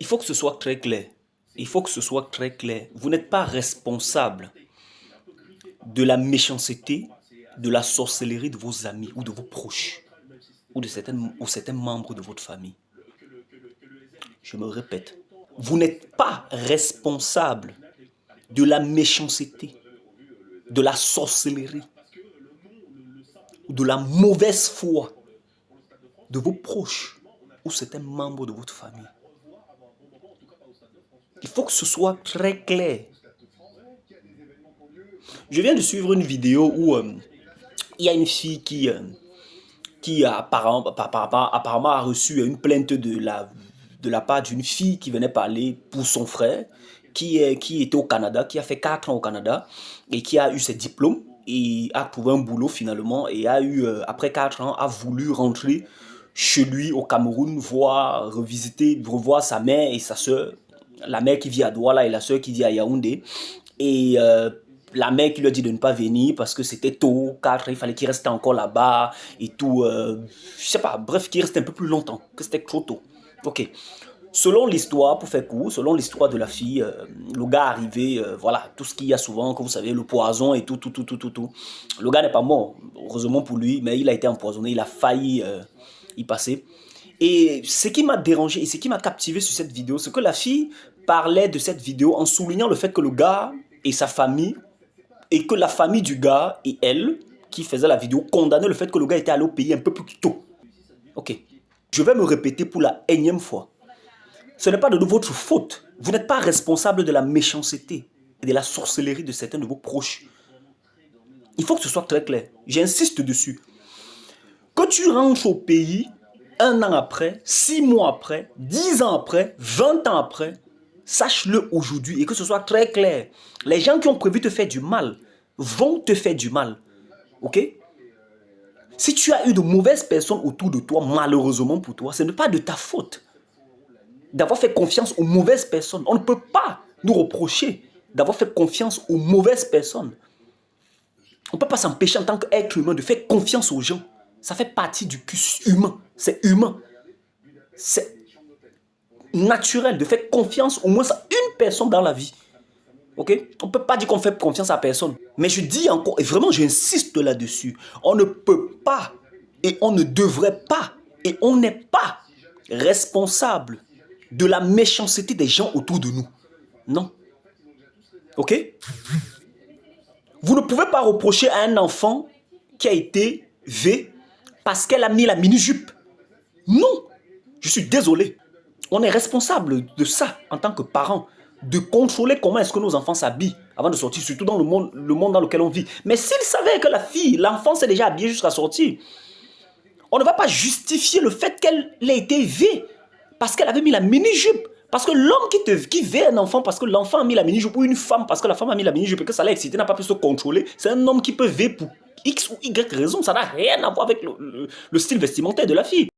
Il faut que ce soit très clair. Il faut que ce soit très clair. Vous n'êtes pas responsable de la méchanceté, de la sorcellerie de vos amis ou de vos proches ou de certains membres de votre famille. Je me répète. Vous n'êtes pas responsable de la méchanceté, de la sorcellerie ou de la mauvaise foi de vos proches ou certains membres de votre famille. Il faut que ce soit très clair. Je viens de suivre une vidéo où il y a une fille qui apparemment a reçu une plainte de la part d'une fille qui venait parler pour son frère, qui était au Canada, qui a fait 4 ans au Canada et qui a eu ses diplômes et a trouvé un boulot finalement et a eu, après 4 ans, a voulu rentrer chez lui au Cameroun, revoir sa mère et sa soeur, la mère qui vit à Douala et la soeur qui vit à Yaoundé. Et la mère qui lui a dit de ne pas venir parce que c'était tôt, 4 il fallait qu'il reste encore là-bas et tout. Je sais pas, bref, qu'il reste un peu plus longtemps, que c'était trop tôt. Ok. Selon l'histoire, pour faire court, selon l'histoire de la fille, le gars arrivé, voilà, tout ce qu'il y a souvent, que vous savez, le poison et tout. Le gars n'est pas mort, heureusement pour lui, mais il a été empoisonné, il a failli y passer. Et ce qui m'a dérangé et ce qui m'a captivé sur cette vidéo, c'est que la fille parlait de cette vidéo en soulignant le fait que le gars et sa famille, et que la famille du gars et elle, qui faisait la vidéo, condamnaient le fait que le gars était allé au pays un peu plus tôt. Ok. Je vais me répéter pour la énième fois. Ce n'est pas de votre faute. Vous n'êtes pas responsable de la méchanceté et de la sorcellerie de certains de vos proches. Il faut que ce soit très clair. J'insiste dessus. Que tu rentres au pays 1 an après, 6 mois après, 10 ans après, 20 ans après, sache-le aujourd'hui et que ce soit très clair. Les gens qui ont prévu te faire du mal vont te faire du mal. Ok? Si tu as eu de mauvaises personnes autour de toi, malheureusement pour toi, ce n'est pas de ta faute d'avoir fait confiance aux mauvaises personnes. On ne peut pas nous reprocher d'avoir fait confiance aux mauvaises personnes. On ne peut pas s'empêcher en tant qu'être humain de faire confiance aux gens. Ça fait partie du cursus humain. C'est humain. C'est naturel de faire confiance au moins à une personne dans la vie. Ok? On ne peut pas dire qu'on fait confiance à personne. Mais je dis encore, et vraiment j'insiste là-dessus, on ne peut pas et on ne devrait pas et on n'est pas responsable de la méchanceté des gens autour de nous. Non. Ok? Vous ne pouvez pas reprocher à un enfant qui a été V parce qu'elle a mis la mini-jupe. Non. Je suis désolé. On est responsable de ça en tant que parents, de contrôler comment est-ce que nos enfants s'habillent avant de sortir, surtout dans le monde dans lequel on vit. Mais s'ils savaient que la fille, l'enfant s'est déjà habillé jusqu'à sortir, on ne va pas justifier le fait qu'elle ait été V parce qu'elle avait mis la mini-jupe. Parce que l'homme qui veut un enfant parce que l'enfant a mis la mini-jupe ou une femme parce que la femme a mis la mini-jupe et que ça l'a excité, n'a pas pu se contrôler, c'est un homme qui peut veiller pour X ou Y raison. Ça n'a rien à voir avec le style vestimentaire de la fille.